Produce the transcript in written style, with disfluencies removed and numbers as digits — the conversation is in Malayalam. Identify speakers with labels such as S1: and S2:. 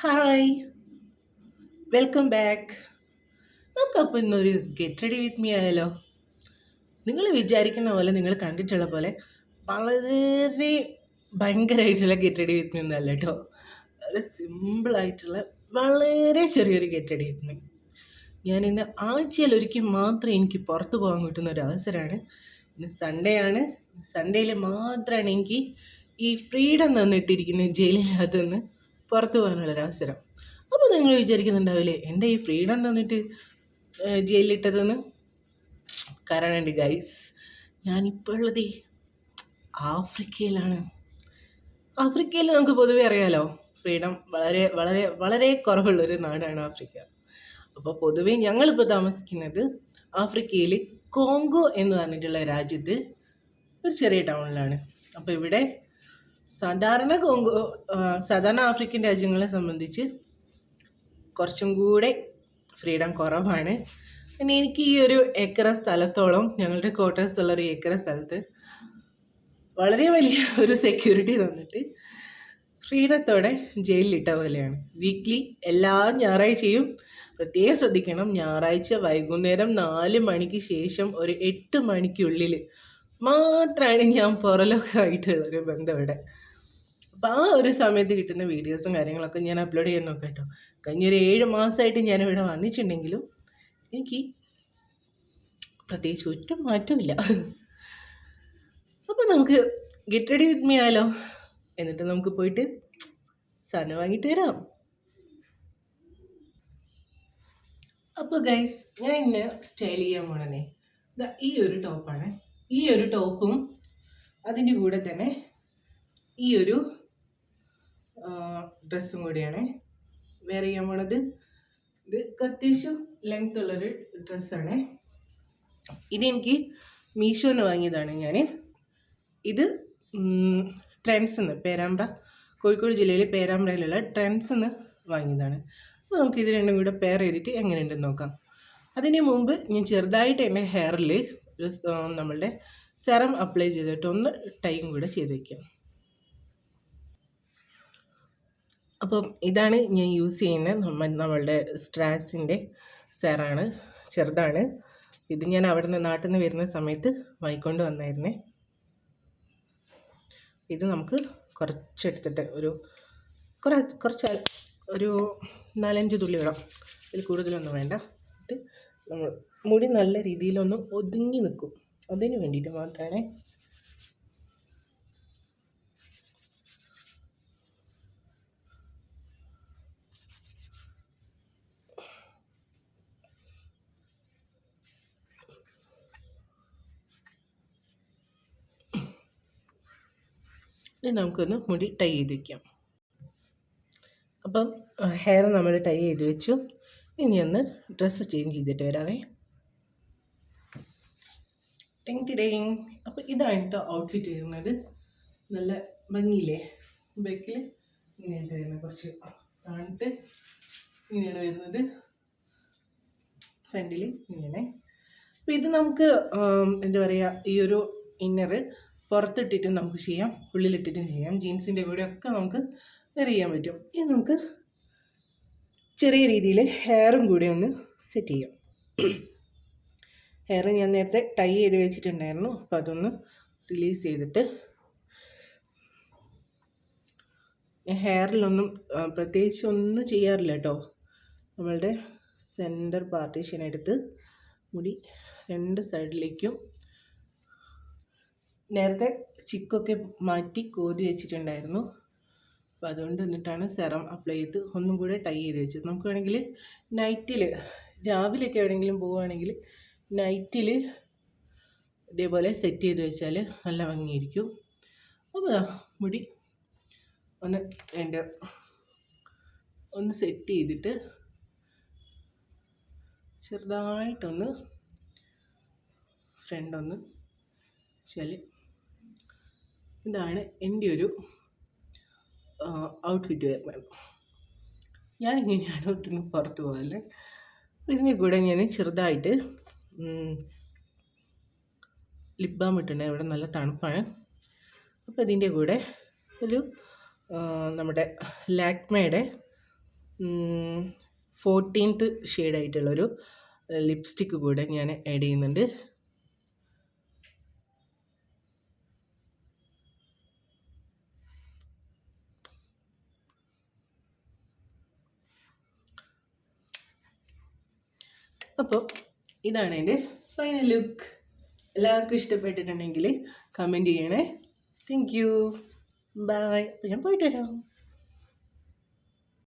S1: Hi, welcome back. നമുക്കപ്പോൾ ഇന്നൊരു ഗെറ്റ് റെഡി വിത്ത് മീ ആയാലോ? നിങ്ങൾ വിചാരിക്കുന്ന പോലെ, നിങ്ങൾ കണ്ടിട്ടുള്ള പോലെ വളരെ ഭയങ്കരമായിട്ടുള്ള ഗെറ്റ് റെഡി വിത്ത് മീ ഒന്നല്ല കേട്ടോ. വളരെ സിമ്പിളായിട്ടുള്ള വളരെ ചെറിയൊരു ഗെറ്റ് റെഡി വിത്ത് മീ. ഞാനിന്ന് ആഴ്ചയിൽ ഒരിക്കൽ മാത്രമേ എനിക്ക് പുറത്ത് പോകാൻ കിട്ടുന്ന ഒരു അവസരമാണ്. ഇന്ന് സൺഡേ ആണ്. സൺഡേയിൽ മാത്രമാണ് എനിക്ക് ഈ ഫ്രീഡം തന്നിട്ടിരിക്കുന്ന ജയിലിനകത്തുനിന്ന് പുറത്ത് പോകാനുള്ളൊരവസരം. അപ്പോൾ നിങ്ങൾ വിചാരിക്കുന്നുണ്ടാവില്ലേ, എൻ്റെ ഈ ഫ്രീഡം തന്നിട്ട് ജയിലിലിട്ടതെന്ന്? കാരണമുണ്ട് ഗൈസ്. ഞാനിപ്പോൾ ഉള്ളത് ആഫ്രിക്കയിലാണ്. ആഫ്രിക്കയിൽ നമുക്ക് പൊതുവെ അറിയാലോ, ഫ്രീഡം വളരെ വളരെ വളരെ കുറവുള്ളൊരു നാടാണ് ആഫ്രിക്ക. അപ്പോൾ പൊതുവെ ഞങ്ങളിപ്പോൾ താമസിക്കുന്നത് ആഫ്രിക്കയിൽ കോങ്കോ എന്ന് പറഞ്ഞിട്ടുള്ള രാജ്യത്ത് ഒരു ചെറിയ ടൗണിലാണ്. അപ്പോൾ ഇവിടെ സാധാരണ ആഫ്രിക്കൻ രാജ്യങ്ങളെ സംബന്ധിച്ച് കുറച്ചും കൂടെ ഫ്രീഡം കുറവാണ്. പിന്നെ എനിക്ക് ഈ ഒരു ഏക്കറ സ്ഥലത്തോളം, ഞങ്ങളുടെ ക്വാർട്ടേഴ്സ് ഉള്ളൊരു ഏക്കറ സ്ഥലത്ത് വളരെ വലിയ ഒരു സെക്യൂരിറ്റി തന്നിട്ട് ഫ്രീഡത്തോടെ ജയിലിലിട്ട പോലെയാണ്. വീക്ക്ലി എല്ലാ ഞായറാഴ്ചയും പ്രത്യേകം ശ്രദ്ധിക്കണം, ഞായറാഴ്ച വൈകുന്നേരം 4 മണിക്ക് ശേഷം ഒരു 8 മണിക്കുള്ളിൽ മാത്രമാണ് ഞാൻ പുറലോകമായിട്ടുള്ളൊരു ബന്ധം ഇവിടെ. അപ്പോൾ ആ ഒരു സമയത്ത് കിട്ടുന്ന വീഡിയോസും കാര്യങ്ങളൊക്കെ ഞാൻ അപ്ലോഡ് ചെയ്യാൻ നോക്കാം കേട്ടോ. കഴിഞ്ഞൊരു 7 മാസമായിട്ട് ഞാനിവിടെ വന്നിട്ടുണ്ടെങ്കിലും എനിക്ക് പ്രത്യേകിച്ച് ഒറ്റ മാറ്റമില്ല. അപ്പോൾ നമുക്ക് ഗെറ്റ് റെഡി വിത്ത് മീ ആയാലോ? എന്നിട്ട് നമുക്ക് പോയിട്ട് സാധനം വാങ്ങിയിട്ട് വരാം. അപ്പോൾ ഗൈസ്, ഞാൻ ഇന്ന് സ്റ്റൈൽ ചെയ്യാൻ പോണേ ഈ ഒരു ടോപ്പാണ്. ഈ ഒരു ടോപ്പും അതിൻ്റെ കൂടെ തന്നെ ഈ ഒരു ഡ്രസ്സും കൂടിയാണ് വെയർ ചെയ്യാൻ പോണത്. ഇത് അത്യാവശ്യം ലെങ്ത് ഉള്ളൊരു ഡ്രസ്സാണ്. ഇതെനിക്ക് മീഷോന്ന് വാങ്ങിയതാണ് ഞാൻ. ഇത് ട്രെൻഡ്സിന്ന്, പേരാമ്പ്ര, കോഴിക്കോട് ജില്ലയിലെ പേരാമ്പ്രയിലുള്ള ട്രെൻഡ്സിന്ന് വാങ്ങിയതാണ്. അപ്പോൾ നമുക്ക് ഇത് രണ്ടും കൂടെ പെയർ ചെയ്തിട്ട് എങ്ങനെയുണ്ടെന്ന് നോക്കാം. അതിന് മുമ്പ് ഞാൻ ചെറുതായിട്ട് എൻ്റെ ഹെയറിൽ നമ്മളുടെ സെറം അപ്ലൈ ചെയ്തിട്ട് ഒന്ന് ടൈം കൂടെ ചെയ്ത് വയ്ക്കാം. അപ്പം ഇതാണ് ഞാൻ യൂസ് ചെയ്യുന്നത്. നമ്മളുടെ സ്ട്രാസിൻ്റെ സെറാണ്, ചെറുതാണ്. ഇത് ഞാൻ നാട്ടിൽ നിന്ന് വരുന്ന സമയത്ത് വാങ്ങിക്കൊണ്ട് വന്നായിരുന്നേ. ഇത് നമുക്ക് കുറച്ചെടുത്തിട്ട് കുറച്ച് ഒരു 4-5 തുള്ളി ഇടാം. ഇതിൽ കൂടുതലൊന്നും വേണ്ട. എന്നിട്ട് നമ്മൾ മുടി നല്ല രീതിയിലൊന്ന് ഒതുങ്ങി നിൽക്കും, അതിന് വേണ്ടിയിട്ട് മാത്രമാണ്. ഇനി നമുക്കൊന്ന് മുടി ടൈ ചെയ്ത് വയ്ക്കാം. അപ്പം ഹെയർ നമ്മൾ ടൈ ചെയ്ത് വെച്ചു. ഇനി ഒന്ന് ഡ്രസ്സ് ചേഞ്ച് ചെയ്തിട്ട് വരാവേ. ടിങ്. അപ്പോൾ ഇതാണ് കേട്ടോ ഔട്ട്ഫിറ്റ് വരുന്നത്. നല്ല ഭംഗിയില്ലേ? ബാക്കിൽ ഇങ്ങനെയാണ് വരുന്നത്, കുറച്ച് താണിട്ട് ഇങ്ങനെയാണ് വരുന്നത്. ഫ്രണ്ടിൽ ഇങ്ങനെ. അപ്പോൾ ഇത് നമുക്ക് എന്താ പറയുക, ഈ ഒരു ഇന്നറ് പുറത്തിട്ടിട്ടും നമുക്ക് ചെയ്യാം, ഉള്ളിലിട്ടിട്ടും ചെയ്യാം. ജീൻസിൻ്റെ കൂടെ ഒക്കെ നമുക്ക് വെയർ ചെയ്യാൻ പറ്റും. ഇനി നമുക്ക് ചെറിയ രീതിയിൽ ഹെയറും കൂടി ഒന്ന് സെറ്റ് ചെയ്യാം. ഹെയർ ഞാൻ നേരത്തെ ടൈ ചെയ്ത് വെച്ചിട്ടുണ്ടായിരുന്നു. അപ്പോൾ അതൊന്ന് റിലീസ് ചെയ്തിട്ട് ഞാൻ ഹെയറിലൊന്നും പ്രത്യേകിച്ച് ഒന്നും ചെയ്യാറില്ല കേട്ടോ. നമ്മളുടെ സെൻറ്റർ പാർട്ടീഷൻ എടുത്ത് മുടി 2 സൈഡിലേക്കും നേരത്തെ ചിക്കൊക്കെ മാറ്റി കോതി വെച്ചിട്ടുണ്ടായിരുന്നു. അപ്പോൾ അതുകൊണ്ട് എന്നിട്ടാണ് സെറം അപ്ലൈ ചെയ്ത് ഒന്നും കൂടെ ടൈ ചെയ്ത് വെച്ചത്. നമുക്ക് വേണമെങ്കിൽ നൈറ്റിൽ, രാവിലെയൊക്കെ എവിടെയെങ്കിലും പോവുകയാണെങ്കിൽ നൈറ്റിൽ ഇതേപോലെ സെറ്റ് ചെയ്ത് വെച്ചാൽ നല്ല ഭംഗിയായിരിക്കും. അപ്പോൾ മുടി ഒന്ന് സെറ്റ് ചെയ്തിട്ട് ചെറുതായിട്ടൊന്ന് ഫ്രണ്ടൊന്ന് വെച്ചാൽ ഇതാണ് എൻ്റെ ഒരു ഔട്ട്ഫിറ്റ് വരുന്നത്. ഞാനിങ്ങനെയാണ് ഒത്തിരി പുറത്ത് പോകല്. ഇതിൻ്റെ കൂടെ ഞാൻ ചെറുതായിട്ട് ലിപ് ബാം ഇട്ടുണ്ട്. ഇവിടെ നല്ല തണുപ്പാണ്. അപ്പോൾ ഇതിൻ്റെ കൂടെ ഒരു നമ്മുടെ ലാക്മേയുടെ 14th ഷെയ്ഡായിട്ടുള്ളൊരു ലിപ്സ്റ്റിക്ക് കൂടെ ഞാൻ ആഡ് ചെയ്യുന്നുണ്ട്. അപ്പോൾ ഇതാണ് എൻ്റെ ഫൈനൽ ലുക്ക്. എല്ലാവർക്കും ഇഷ്ടപ്പെട്ടിട്ടുണ്ടെങ്കിൽ കമൻറ്റ് ചെയ്യണേ. Thank you. ബൈ. ഞാൻ പോയിട്ട് വരാം.